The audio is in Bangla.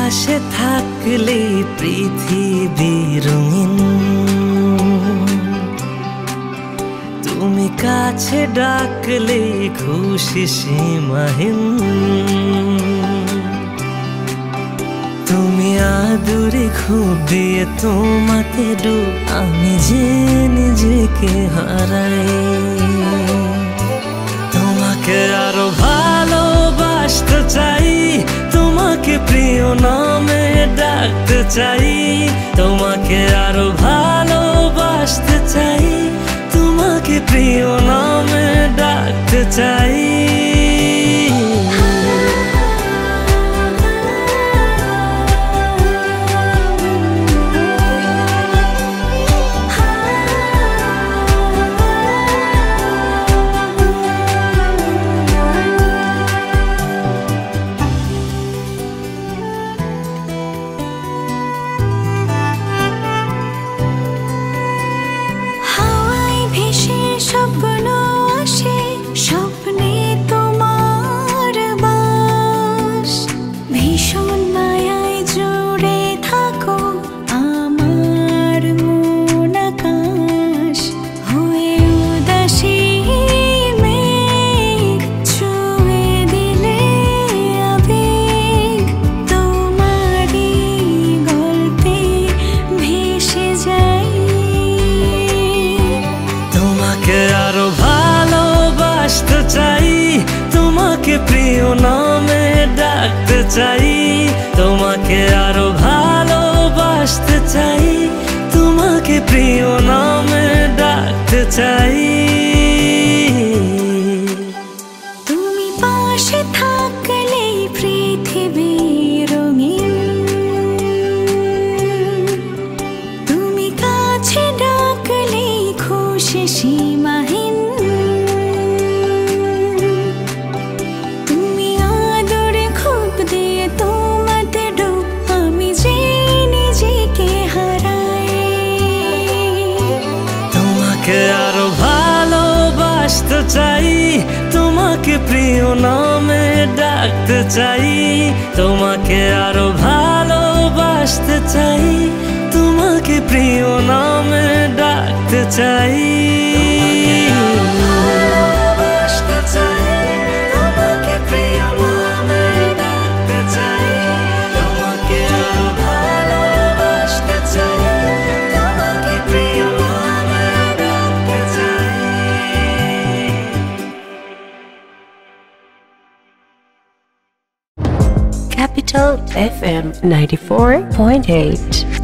পাশে থাকলে পৃথিবী রঙিন, তুমি কাছে ডাকলে খুশি সীমাহীন। তুমি আদুরে খুব দিয়ে তোমাকে ডুব, আমি যে নিজেকে হারাই। তোমাকে আরো ভালোবাসতে চাই, তোমাকে প্রিয় নামে ডাকতে চাই। তোমাকে আরো ভালোবাসতে চাই, তোমাকে প্রিয় নামে ডাকতে চাই। প্রিয় নামে ডাকতে চাই, তোমাকে আরো ভালোবাসতে চাই, তোমাকে প্রিয় নামে ডাকতে চাই। তুমি পাশে থাকলে পৃথিবী রঙিন, তুমি কাছে ডাকলে খুশি সীমাহীন। তোমাকে আরো ভালোবাসতে চাই, তোমাকে প্রিয় নামে ডাকতে চাই, তোমাকে আরো ভালোবাসতে চাই, তোমাকে প্রিয় নামে ডাকতে চাই। Capital FM 94.8